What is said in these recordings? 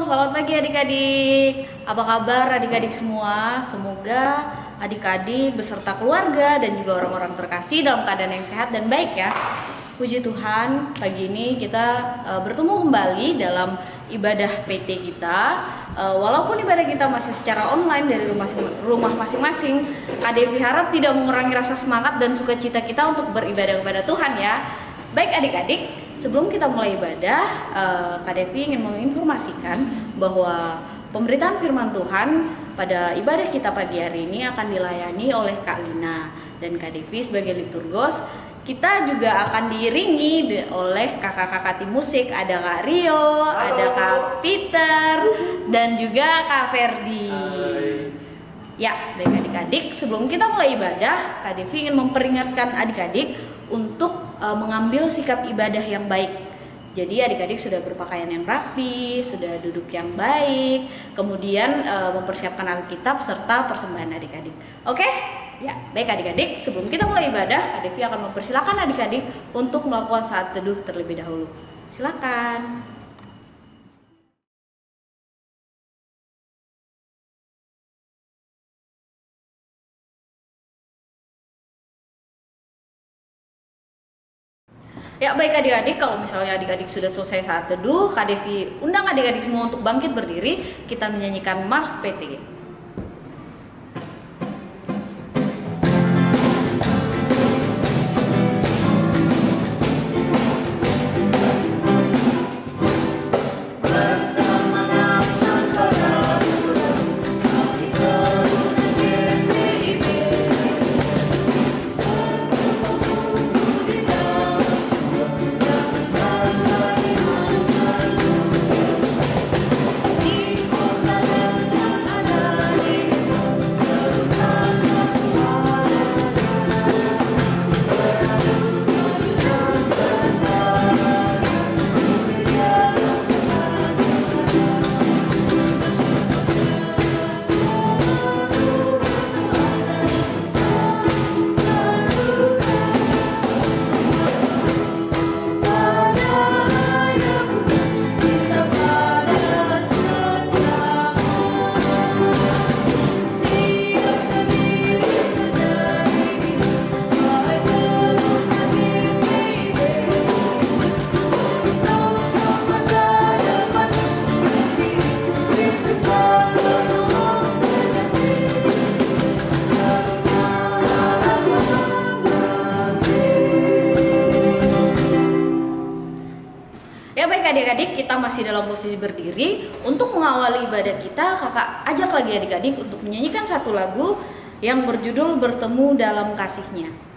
selamat pagi adik-adik. Apa kabar adik-adik semua? Semoga adik-adik beserta keluarga dan juga orang-orang terkasih dalam keadaan yang sehat dan baik ya. Puji Tuhan, pagi ini kita bertemu kembali dalam ibadah PT kita. Walaupun ibadah kita masih secara online dari rumah masing-masing, Kak Devi harap tidak mengurangi rasa semangat dan sukacita kita untuk beribadah kepada Tuhan ya. Baik adik-adik, sebelum kita mulai ibadah, Kak Devi ingin menginformasikan bahwa pemberitaan firman Tuhan pada ibadah kita pagi hari ini akan dilayani oleh Kak Lina dan Kak Devi sebagai liturgos. Kita juga akan diiringi oleh kakak-kakak tim musik, ada Kak Rio, ada Kak Peter, dan juga Kak Ferdi. Ya, baik adik-adik, sebelum kita mulai ibadah, Kak Devi ingin memperingatkan adik-adik untuk mengambil sikap ibadah yang baik. Jadi adik-adik sudah berpakaian yang rapi, sudah duduk yang baik, kemudian mempersiapkan Alkitab serta persembahan adik-adik. Oke? Ya, baik adik-adik, sebelum kita mulai ibadah, Kak Devi akan mempersilahkan adik-adik untuk melakukan saat teduh terlebih dahulu. Silakan. Ya baik adik-adik, kalau misalnya adik-adik sudah selesai saat teduh, Kak Devi undang adik-adik semua untuk bangkit berdiri. Kita menyanyikan Mars PT. Adik-adik, kita masih dalam posisi berdiri. Untuk mengawali ibadah kita, kakak ajak lagi adik-adik untuk menyanyikan satu lagu yang berjudul Bertemu Dalam Kasih-Nya.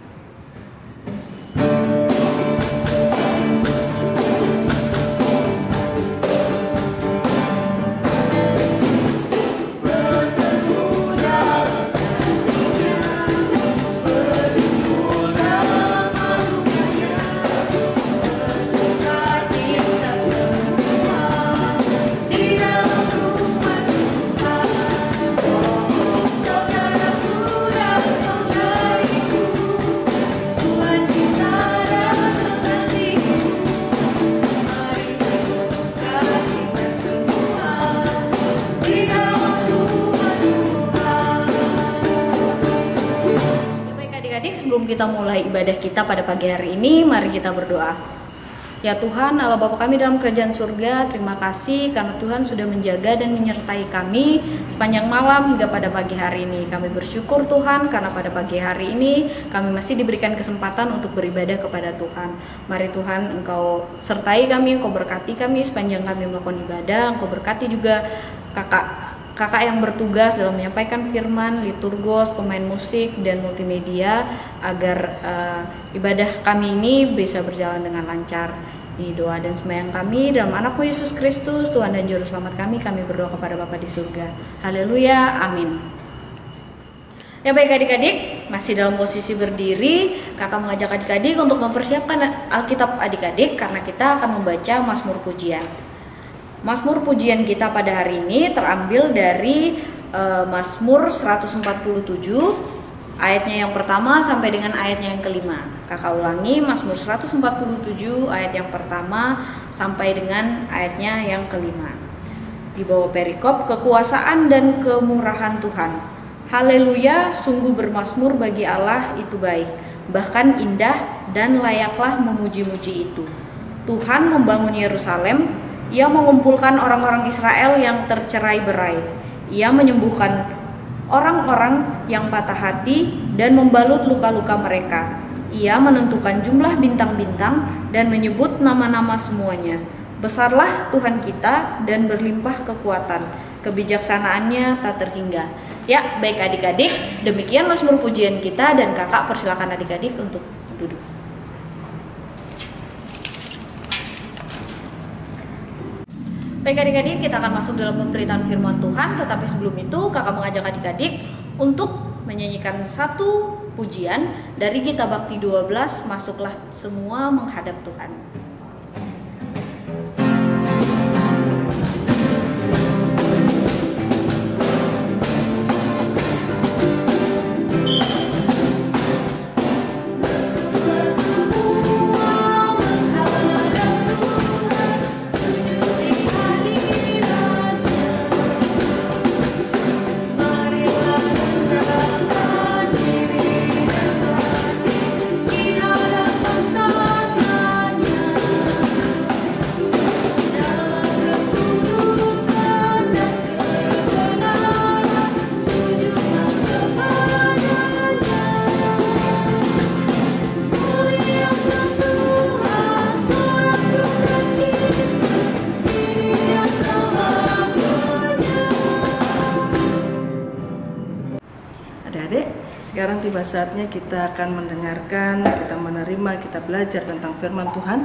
Sebelum kita mulai ibadah kita pada pagi hari ini, mari kita berdoa. Ya Tuhan, Allah Bapa kami dalam kerajaan surga, terima kasih karena Tuhan sudah menjaga dan menyertai kami sepanjang malam hingga pada pagi hari ini. Kami bersyukur Tuhan karena pada pagi hari ini kami masih diberikan kesempatan untuk beribadah kepada Tuhan. Mari Tuhan Engkau sertai kami, Engkau berkati kami sepanjang kami melakukan ibadah. Engkau berkati juga kakak yang bertugas dalam menyampaikan firman, liturgos, pemain musik, dan multimedia agar ibadah kami ini bisa berjalan dengan lancar. Ini doa dan sembahyang kami dalam Anakmu Yesus Kristus, Tuhan dan Juru Selamat kami berdoa kepada Bapa di surga. Haleluya, amin. Ya baik adik-adik, masih dalam posisi berdiri, kakak mengajak adik-adik untuk mempersiapkan Alkitab adik-adik karena kita akan membaca Mazmur Pujian. Mazmur pujian kita pada hari ini terambil dari Mazmur 147 ayatnya yang pertama sampai dengan ayatnya yang kelima. Kakak ulangi, Mazmur 147 ayat yang pertama sampai dengan ayatnya yang kelima. Di bawah perikop, kekuasaan dan kemurahan Tuhan. Haleluya, sungguh bermazmur bagi Allah itu baik, bahkan indah dan layaklah memuji-muji itu. Tuhan membangun Yerusalem, Ia mengumpulkan orang-orang Israel yang tercerai-berai. Ia menyembuhkan orang-orang yang patah hati dan membalut luka-luka mereka. Ia menentukan jumlah bintang-bintang dan menyebut nama-nama semuanya. Besarlah Tuhan kita dan berlimpah kekuatan, kebijaksanaannya tak terhingga. Ya, baik adik-adik, demikian mazmur pujian kita, dan kakak persilakan adik-adik untuk duduk. Baik adik-adik, kita akan masuk dalam pemberitaan firman Tuhan, tetapi sebelum itu kakak mengajak adik-adik untuk menyanyikan satu pujian dari Gita Bakti 12, Masuklah Semua Menghadap Tuhan. Sekarang tiba saatnya kita akan mendengarkan, kita menerima, kita belajar tentang firman Tuhan.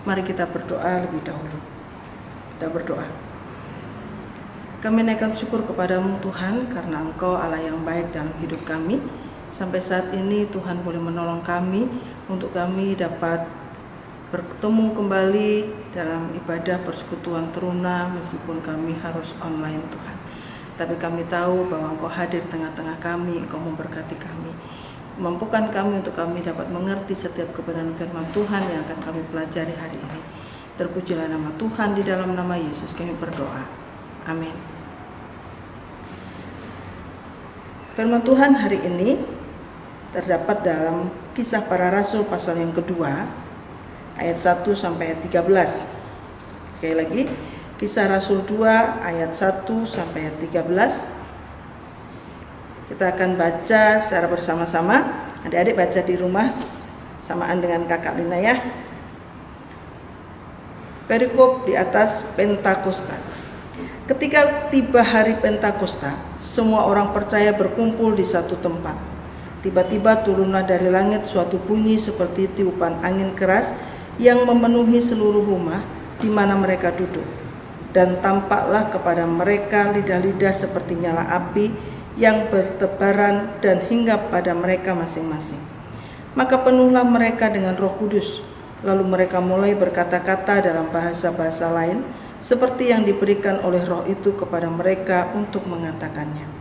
Mari kita berdoa lebih dahulu. Kita berdoa. Kami naikkan syukur kepadamu Tuhan, karena Engkau Allah yang baik dalam hidup kami. Sampai saat ini Tuhan boleh menolong kami untuk kami dapat bertemu kembali dalam ibadah persekutuan teruna, meskipun kami harus online Tuhan. Tapi kami tahu bahwa Engkau hadir di tengah-tengah kami, Engkau memberkati kami. Mampukan kami untuk kami dapat mengerti setiap kebenaran firman Tuhan yang akan kami pelajari hari ini. Terpujilah nama Tuhan, di dalam nama Yesus kami berdoa. Amin. Firman Tuhan hari ini terdapat dalam Kisah Para Rasul pasal yang kedua, ayat 1 sampai ayat 13. Sekali lagi, Kisah Rasul 2 ayat 1 sampai ayat 13. Kita akan baca secara bersama-sama. Adik-adik baca di rumah samaan dengan kakak Lina ya. Perikop di atas Pentakosta. Ketika tiba hari Pentakosta, semua orang percaya berkumpul di satu tempat. Tiba-tiba turunlah dari langit suatu bunyi seperti tiupan angin keras yang memenuhi seluruh rumah di mana mereka duduk. Dan tampaklah kepada mereka lidah-lidah seperti nyala api yang bertebaran dan hinggap pada mereka masing-masing. Maka penuhlah mereka dengan Roh Kudus, lalu mereka mulai berkata-kata dalam bahasa-bahasa lain, seperti yang diberikan oleh Roh itu kepada mereka untuk mengatakannya.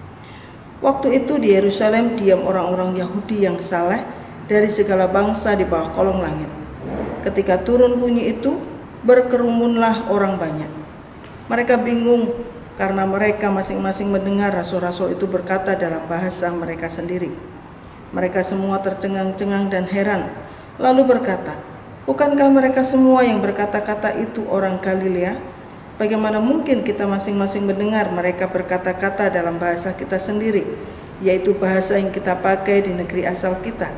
Waktu itu di Yerusalem diam orang-orang Yahudi yang saleh dari segala bangsa di bawah kolong langit. Ketika turun bunyi itu, berkerumunlah orang banyak. Mereka bingung karena mereka masing-masing mendengar rasul-rasul itu berkata dalam bahasa mereka sendiri. Mereka semua tercengang-cengang dan heran, lalu berkata, "Bukankah mereka semua yang berkata-kata itu orang Galilea? Bagaimana mungkin kita masing-masing mendengar mereka berkata-kata dalam bahasa kita sendiri, yaitu bahasa yang kita pakai di negeri asal kita?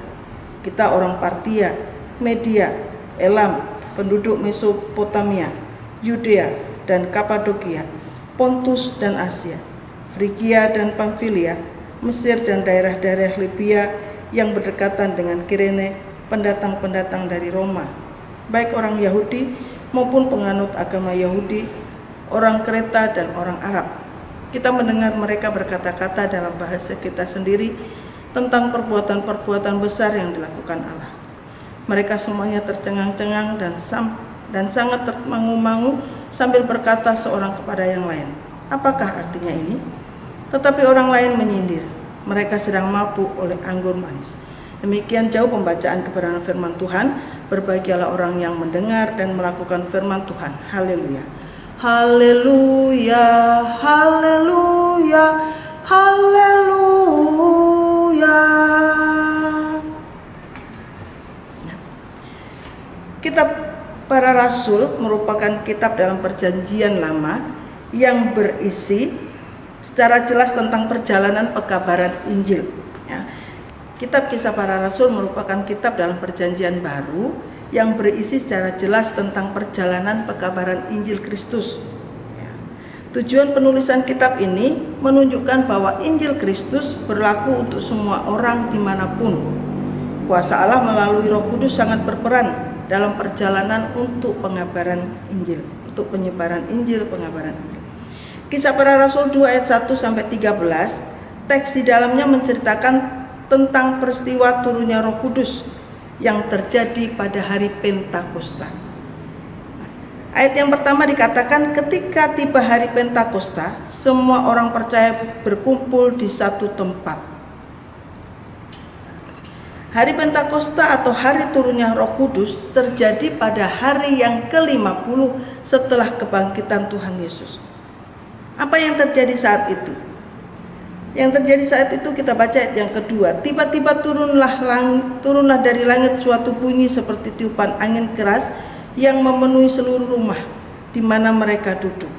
Kita orang Partia, Media, Elam, penduduk Mesopotamia, Yudea dan Kapadokia, Pontus dan Asia, Frigia dan Pamfilia, Mesir dan daerah-daerah Libya yang berdekatan dengan Kirene, pendatang-pendatang dari Roma, baik orang Yahudi maupun penganut agama Yahudi, orang Kreta dan orang Arab. Kita mendengar mereka berkata-kata dalam bahasa kita sendiri tentang perbuatan-perbuatan besar yang dilakukan Allah. Mereka semuanya tercengang-cengang dan sangat termangu-mangu sambil berkata seorang kepada yang lain, "Apakah artinya ini?" Tetapi orang lain menyindir, "Mereka sedang mabuk oleh anggur manis." Demikian jauh pembacaan kebenaran firman Tuhan. Berbahagialah orang yang mendengar dan melakukan firman Tuhan. Haleluya. Haleluya, haleluya, haleluya. Kitab Para Rasul merupakan kitab dalam Perjanjian Lama yang berisi secara jelas tentang perjalanan pekabaran Injil. Ya. Kitab Kisah Para Rasul merupakan kitab dalam Perjanjian Baru yang berisi secara jelas tentang perjalanan pekabaran Injil Kristus. Ya. Tujuan penulisan kitab ini menunjukkan bahwa Injil Kristus berlaku untuk semua orang dimanapun. Kuasa Allah melalui Roh Kudus sangat berperan dalam perjalanan untuk pengabaran Injil, untuk penyebaran Injil, pengabaran Injil. Kisah Para Rasul 2 ayat 1 sampai 13, teks di dalamnya menceritakan tentang peristiwa turunnya Roh Kudus yang terjadi pada hari Pentakosta. Ayat yang pertama dikatakan ketika tiba hari Pentakosta, semua orang percaya berkumpul di satu tempat. Hari Pentakosta atau hari turunnya Roh Kudus terjadi pada hari yang ke-50 setelah kebangkitan Tuhan Yesus. Apa yang terjadi saat itu? Yang terjadi saat itu kita baca ayat yang kedua. Tiba-tiba turunlah dari langit suatu bunyi seperti tiupan angin keras yang memenuhi seluruh rumah di mana mereka duduk.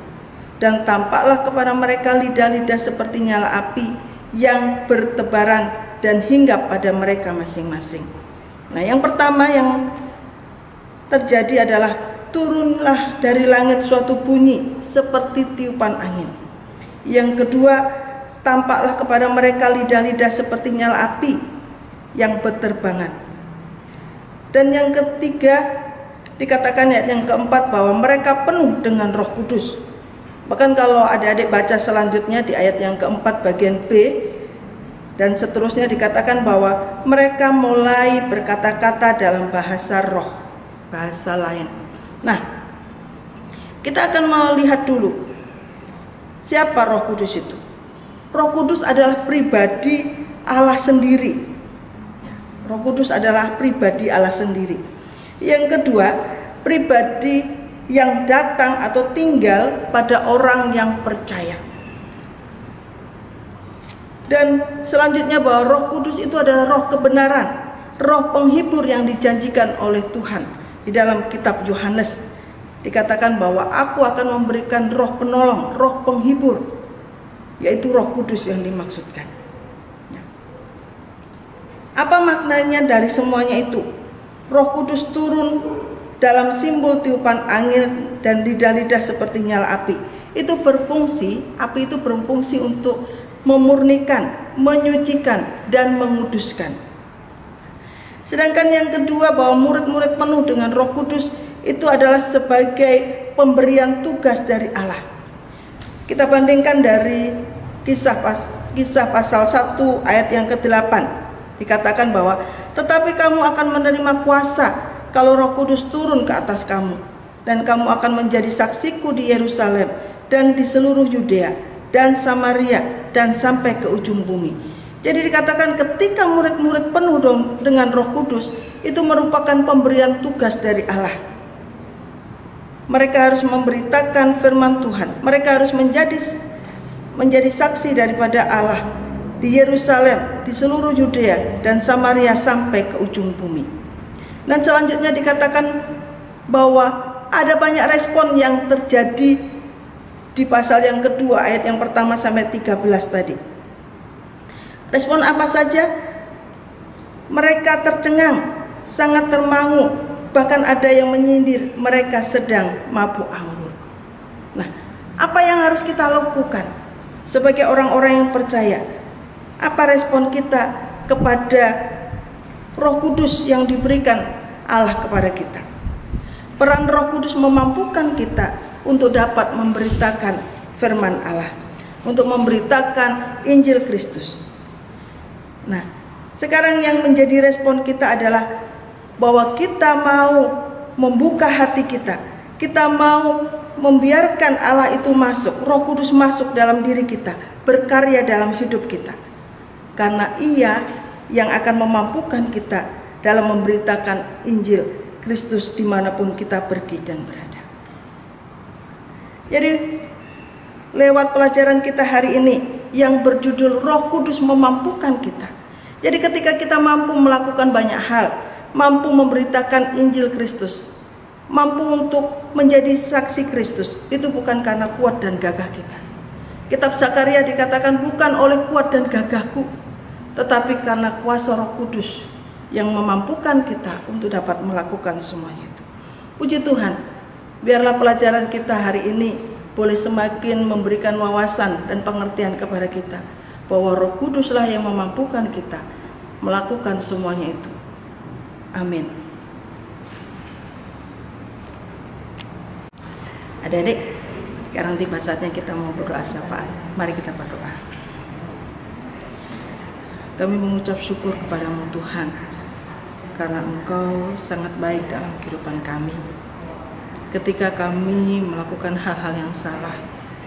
Dan tampaklah kepada mereka lidah-lidah seperti nyala api yang bertebaran dan hinggap pada mereka masing-masing. Nah, yang pertama yang terjadi adalah turunlah dari langit suatu bunyi seperti tiupan angin. Yang kedua, tampaklah kepada mereka lidah-lidah seperti nyala api yang berterbangan. Dan yang ketiga, dikatakan ayat yang keempat bahwa mereka penuh dengan Roh Kudus. Bahkan kalau adik-adik baca selanjutnya di ayat yang keempat bagian B dan seterusnya dikatakan bahwa mereka mulai berkata-kata dalam bahasa roh, bahasa lain. Nah, kita akan melihat dulu siapa Roh Kudus itu. Roh Kudus adalah pribadi Allah sendiri. Roh Kudus adalah pribadi Allah sendiri. Yang kedua, pribadi yang datang atau tinggal pada orang yang percaya. Dan selanjutnya bahwa Roh Kudus itu adalah roh kebenaran, roh penghibur yang dijanjikan oleh Tuhan. Di dalam kitab Yohanes dikatakan bahwa aku akan memberikan roh penolong, roh penghibur, yaitu Roh Kudus yang dimaksudkan. Apa maknanya dari semuanya itu? Roh Kudus turun dalam simbol tiupan angin dan lidah-lidah seperti nyala api. Itu berfungsi, api itu berfungsi untuk memurnikan, menyucikan, dan menguduskan. Sedangkan yang kedua bahwa murid-murid penuh dengan Roh Kudus itu adalah sebagai pemberian tugas dari Allah. Kita bandingkan dari kisah pasal 1 ayat yang ke-8. Dikatakan bahwa tetapi kamu akan menerima kuasa kalau Roh Kudus turun ke atas kamu, dan kamu akan menjadi saksiku di Yerusalem dan di seluruh Yudea dan Samaria dan sampai ke ujung bumi. Jadi dikatakan ketika murid-murid penuh dengan Roh Kudus, itu merupakan pemberian tugas dari Allah. Mereka harus memberitakan firman Tuhan. Mereka harus menjadi saksi daripada Allah di Yerusalem, di seluruh Yudea dan Samaria sampai ke ujung bumi. Dan selanjutnya dikatakan bahwa ada banyak respon yang terjadi di pasal yang kedua ayat yang pertama sampai 13 tadi. Respon apa saja? Mereka tercengang, sangat termangu, bahkan ada yang menyindir mereka sedang mabuk anggur. Nah, apa yang harus kita lakukan sebagai orang-orang yang percaya? Apa respon kita kepada Roh Kudus yang diberikan Allah kepada kita? Peran Roh Kudus memampukan kita untuk dapat memberitakan firman Allah, untuk memberitakan Injil Kristus. Nah, sekarang yang menjadi respon kita adalah bahwa kita mau membuka hati kita. Kita mau membiarkan Allah itu masuk, Roh Kudus masuk dalam diri kita, berkarya dalam hidup kita. Karena Ia yang akan memampukan kita dalam memberitakan Injil Kristus dimanapun kita pergi dan berada. Jadi lewat pelajaran kita hari ini yang berjudul Roh Kudus memampukan kita. Jadi ketika kita mampu melakukan banyak hal, mampu memberitakan Injil Kristus, mampu untuk menjadi saksi Kristus, itu bukan karena kuat dan gagah kita. Kitab Zakaria dikatakan bukan oleh kuat dan gagahku, tetapi karena kuasa Roh Kudus yang memampukan kita untuk dapat melakukan semuanya itu. Puji Tuhan, biarlah pelajaran kita hari ini boleh semakin memberikan wawasan dan pengertian kepada kita bahwa Roh Kuduslah yang memampukan kita melakukan semuanya itu. Amin. Adik-adik, sekarang tiba saatnya kita mau berdoa syafaat. Mari kita berdoa. Kami mengucap syukur kepadamu Tuhan, karena Engkau sangat baik dalam kehidupan kami. Ketika kami melakukan hal-hal yang salah,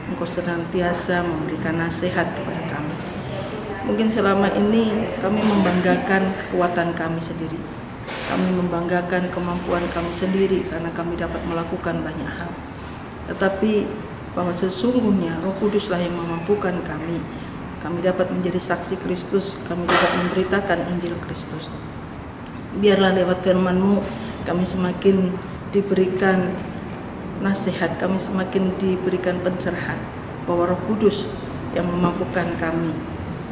Engkau senantiasa memberikan nasihat kepada kami. Mungkin selama ini kami membanggakan kekuatan kami sendiri. Kami membanggakan kemampuan kami sendiri karena kami dapat melakukan banyak hal. Tetapi bahwa sesungguhnya Roh Kuduslah yang memampukan kami. Kami dapat menjadi saksi Kristus, kami dapat memberitakan Injil Kristus. Biarlah lewat firman-Mu kami semakin diberikan nasihat, kami semakin diberikan pencerahan bahwa Roh Kudus yang memampukan kami,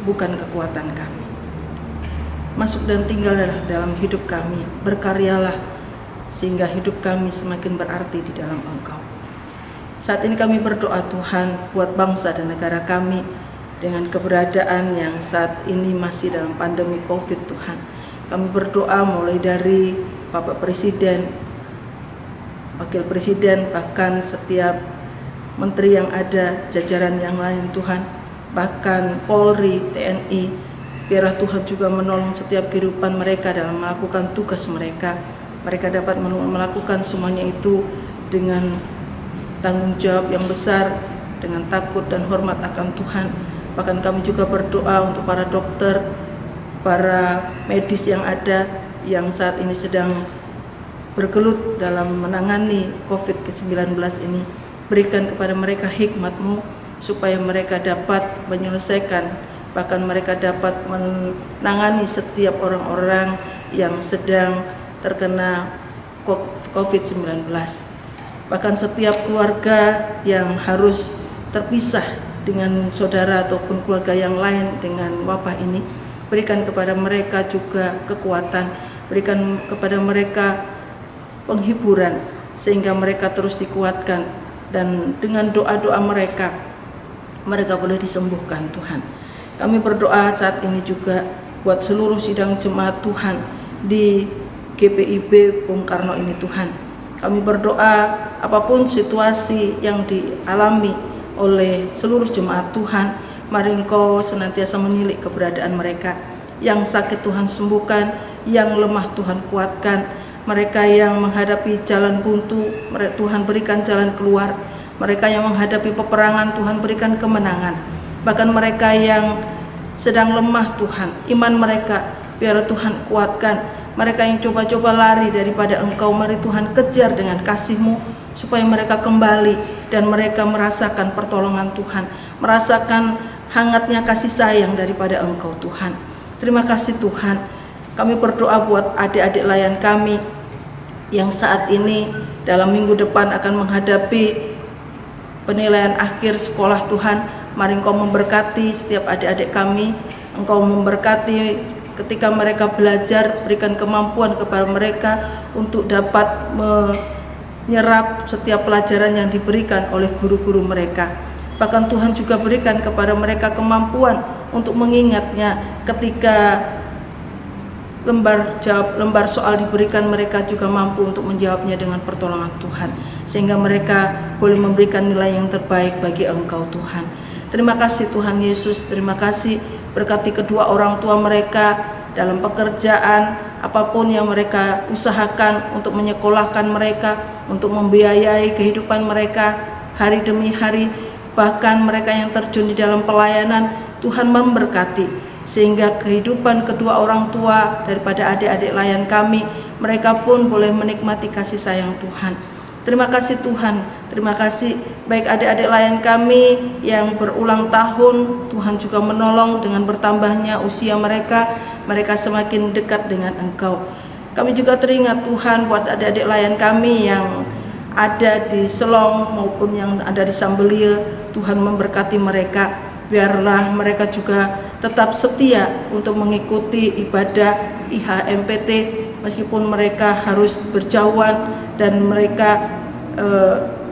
bukan kekuatan kami. Masuk dan tinggallah dalam hidup kami, berkaryalah sehingga hidup kami semakin berarti di dalam Engkau. Saat ini kami berdoa Tuhan buat bangsa dan negara kami dengan keberadaan yang saat ini masih dalam pandemi COVID Tuhan. Kami berdoa mulai dari Bapak Presiden, Wakil Presiden, bahkan setiap menteri yang ada, jajaran yang lain Tuhan, bahkan Polri, TNI, biarlah Tuhan juga menolong setiap kehidupan mereka dalam melakukan tugas mereka. Mereka dapat melakukan semuanya itu dengan tanggung jawab yang besar, dengan takut dan hormat akan Tuhan. Bahkan kami juga berdoa untuk para dokter, para medis yang ada, yang saat ini sedang bergelut dalam menangani COVID-19 ini. Berikan kepada mereka hikmat-Mu supaya mereka dapat menyelesaikan, bahkan mereka dapat menangani setiap orang-orang yang sedang terkena COVID-19. Bahkan setiap keluarga yang harus terpisah dengan saudara ataupun keluarga yang lain dengan wabah ini, berikan kepada mereka juga kekuatan, berikan kepada mereka penghiburan sehingga mereka terus dikuatkan, dan dengan doa-doa mereka boleh disembuhkan Tuhan. Kami berdoa saat ini juga buat seluruh sidang jemaat Tuhan di GPIB Bung Karno ini Tuhan. Kami berdoa apapun situasi yang dialami oleh seluruh jemaat Tuhan, mari Engkau senantiasa menilik keberadaan mereka. Yang sakit Tuhan sembuhkan, yang lemah Tuhan kuatkan, mereka yang menghadapi jalan buntu, Tuhan berikan jalan keluar. Mereka yang menghadapi peperangan, Tuhan berikan kemenangan. Bahkan mereka yang sedang lemah Tuhan, iman mereka biar Tuhan kuatkan. Mereka yang coba-coba lari daripada Engkau, mari Tuhan kejar dengan kasih-Mu supaya mereka kembali dan mereka merasakan pertolongan Tuhan, merasakan hangatnya kasih sayang daripada Engkau Tuhan. Terima kasih Tuhan. Kami berdoa buat adik-adik layan kami yang saat ini dalam minggu depan akan menghadapi penilaian akhir sekolah Tuhan. Mari Engkau memberkati setiap adik-adik kami, Engkau memberkati ketika mereka belajar, berikan kemampuan kepada mereka untuk dapat menyerap setiap pelajaran yang diberikan oleh guru-guru mereka. Bahkan Tuhan juga berikan kepada mereka kemampuan untuk mengingatnya ketika lembar soal diberikan, mereka juga mampu untuk menjawabnya dengan pertolongan Tuhan, sehingga mereka boleh memberikan nilai yang terbaik bagi Engkau Tuhan. Terima kasih Tuhan Yesus, terima kasih. Berkati kedua orang tua mereka dalam pekerjaan, apapun yang mereka usahakan untuk menyekolahkan mereka, untuk membiayai kehidupan mereka hari demi hari. Bahkan mereka yang terjun di dalam pelayanan, Tuhan memberkati, sehingga kehidupan kedua orang tua daripada adik-adik layan kami, mereka pun boleh menikmati kasih sayang Tuhan. Terima kasih Tuhan, terima kasih baik adik-adik layan kami yang berulang tahun, Tuhan juga menolong dengan bertambahnya usia mereka, mereka semakin dekat dengan Engkau. Kami juga teringat Tuhan buat adik-adik layan kami yang ada di Selong maupun yang ada di Sambelia, Tuhan memberkati mereka, biarlah mereka juga tetap setia untuk mengikuti ibadah IHMPT meskipun mereka harus berjauhan dan mereka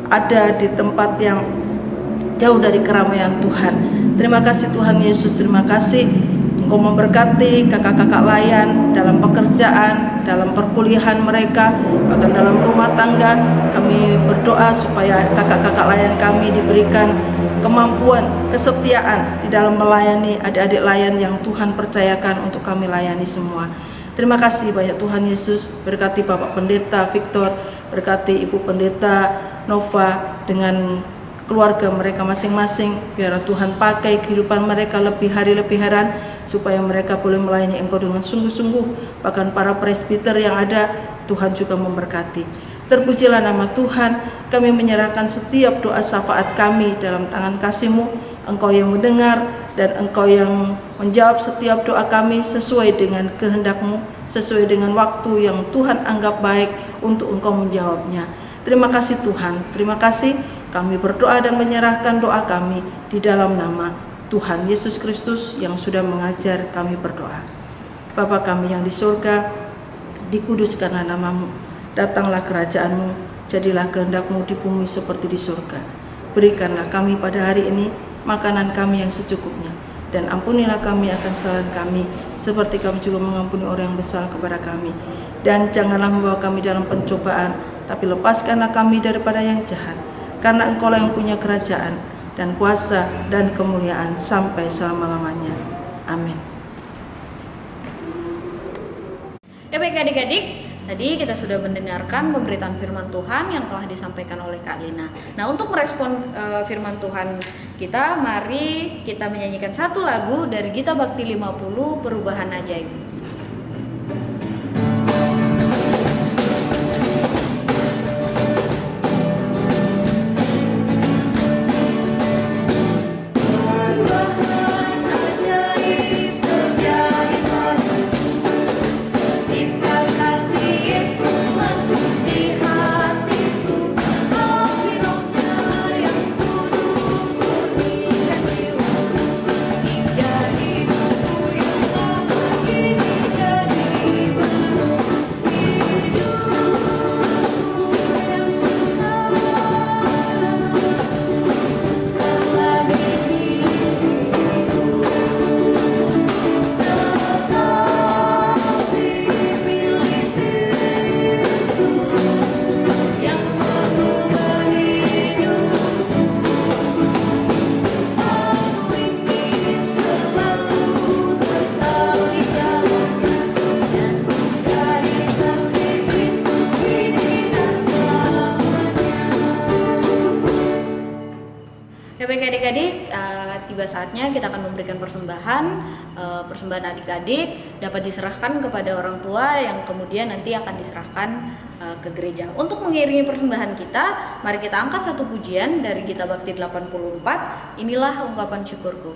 ada di tempat yang jauh dari keramaian Tuhan. Terima kasih Tuhan Yesus, terima kasih Engkau memberkati kakak-kakak layan dalam pekerjaan, dalam perkuliahan mereka, bahkan dalam rumah tangga. Kami berdoa supaya kakak-kakak layan kami diberikan kemampuan, kesetiaan di dalam melayani adik-adik layan yang Tuhan percayakan untuk kami layani semua. Terima kasih banyak Tuhan Yesus, berkati Bapak Pendeta Victor, berkati Ibu Pendeta Nova dengan keluarga mereka masing-masing. Biar Tuhan pakai kehidupan mereka lebih hari lebih heran, supaya mereka boleh melayani Engkau dengan sungguh-sungguh. Bahkan para presbiter yang ada, Tuhan juga memberkati. Terpujilah nama Tuhan, kami menyerahkan setiap doa syafaat kami dalam tangan kasih-Mu. Engkau yang mendengar dan Engkau yang menjawab setiap doa kami sesuai dengan kehendak-Mu, sesuai dengan waktu yang Tuhan anggap baik untuk Engkau menjawabnya. Terima kasih Tuhan, terima kasih. Kami berdoa dan menyerahkan doa kami di dalam nama Tuhan Yesus Kristus yang sudah mengajar kami berdoa. Bapa kami yang di surga, dikuduskanlah nama-Mu, datanglah kerajaan-Mu, jadilah kehendak-Mu di bumi seperti di surga. Berikanlah kami pada hari ini makanan kami yang secukupnya, dan ampunilah kami akan kesalahan kami, seperti kami juga mengampuni orang yang bersalah kepada kami. Dan janganlah membawa kami dalam pencobaan, tapi lepaskanlah kami daripada yang jahat. Karena Engkaulah yang punya kerajaan, dan kuasa, dan kemuliaan sampai selama-lamanya. Amin. Ya baik adik-adik, tadi kita sudah mendengarkan pemberitaan firman Tuhan yang telah disampaikan oleh Kak Lina. Nah, untuk merespon firman Tuhan kita, mari kita menyanyikan satu lagu dari Gita Bakti 50, Perubahan Ajaib. Adik-adik, tiba saatnya kita akan memberikan persembahan adik-adik dapat diserahkan kepada orang tua yang kemudian nanti akan diserahkan ke gereja. Untuk mengiringi persembahan kita, mari kita angkat satu pujian dari Gita Bakti 84, Inilah Ungkapan Syukurku.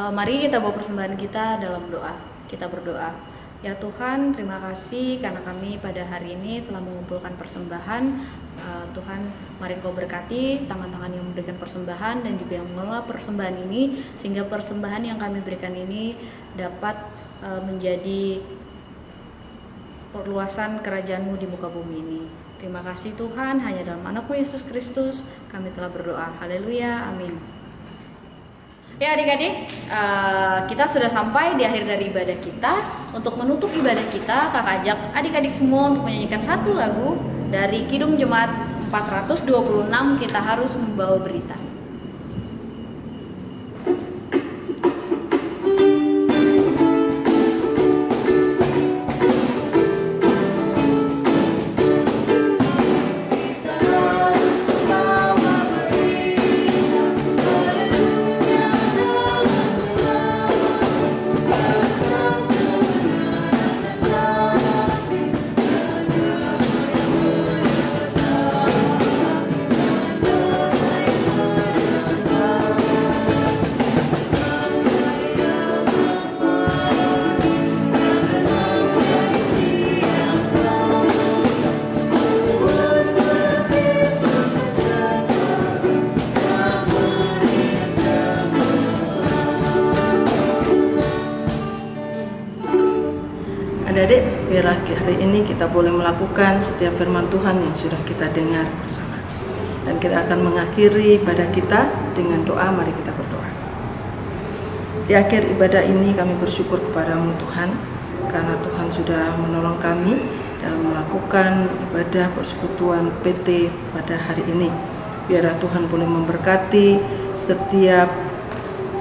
Mari kita bawa persembahan kita dalam doa. Kita berdoa. Ya Tuhan, terima kasih karena kami pada hari ini telah mengumpulkan persembahan. Tuhan, mari Engkau berkati tangan-tangan yang memberikan persembahan dan juga yang mengelola persembahan ini, sehingga persembahan yang kami berikan ini dapat menjadi perluasan kerajaan-Mu di muka bumi ini. Terima kasih Tuhan, hanya dalam Anak-Mu Yesus Kristus kami telah berdoa. Haleluya, amin. Ya adik-adik, kita sudah sampai di akhir dari ibadah kita. Untuk menutup ibadah kita, kakak ajak adik-adik semua untuk menyanyikan satu lagu dari Kidung Jemaat 426, Kita Harus Membawa Berita. Adik-adik, biarlah hari ini kita boleh melakukan setiap firman Tuhan yang sudah kita dengar bersama. Dan kita akan mengakhiri ibadah kita dengan doa. Mari kita berdoa. Di akhir ibadah ini kami bersyukur kepada-Mu Tuhan, karena Tuhan sudah menolong kami dalam melakukan ibadah persekutuan PT pada hari ini. Biarlah Tuhan boleh memberkati setiap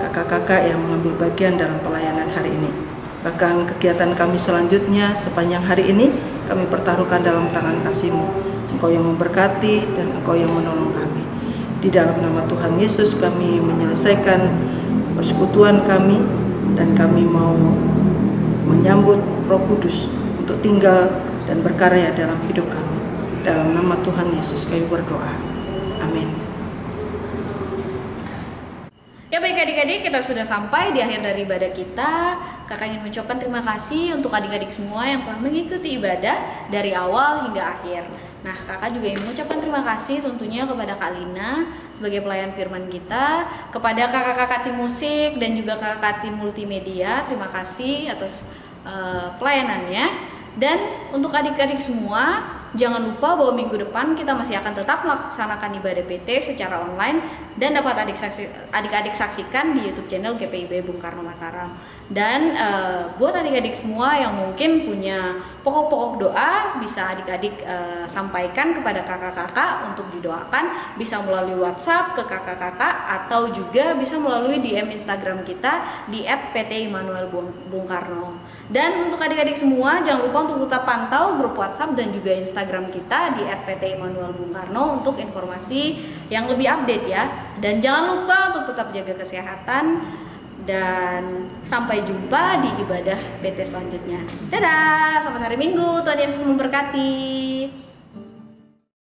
kakak-kakak yang mengambil bagian dalam pelayanan hari ini. Bahkan kegiatan kami selanjutnya sepanjang hari ini kami pertaruhkan dalam tangan kasih-Mu. Engkau yang memberkati dan Engkau yang menolong kami. Di dalam nama Tuhan Yesus kami menyelesaikan persekutuan kami, dan kami mau menyambut Roh Kudus untuk tinggal dan berkarya dalam hidup kami. Dalam nama Tuhan Yesus kami berdoa. Amin. Ya baik adik-adik, kita sudah sampai di akhir dari ibadah kita. Kakak ingin mengucapkan terima kasih untuk adik-adik semua yang telah mengikuti ibadah dari awal hingga akhir. Nah, kakak juga ingin mengucapkan terima kasih tentunya kepada Kak Lina sebagai pelayan firman kita, kepada kakak-kakak tim musik dan juga kakak tim multimedia. Terima kasih atas pelayanannya. Dan untuk adik-adik semua, jangan lupa bahwa minggu depan kita masih akan tetap melaksanakan ibadah PT secara online dan dapat adik-adik saksikan di YouTube channel GPIB Bung Karno Mataram. Dan buat adik-adik semua yang mungkin punya pokok-pokok doa, bisa adik-adik sampaikan kepada kakak-kakak untuk didoakan, bisa melalui WhatsApp ke kakak-kakak atau juga bisa melalui DM Instagram kita di @pt_immanuel_bung_karno. Dan untuk adik-adik semua, jangan lupa untuk tetap pantau grup WhatsApp dan juga Instagram kita di @pt_immanuel_bung_karno untuk informasi yang lebih update ya. Dan jangan lupa untuk tetap jaga kesehatan, dan sampai jumpa di ibadah PT selanjutnya. Dadah, selamat hari Minggu, Tuhan Yesus memberkati.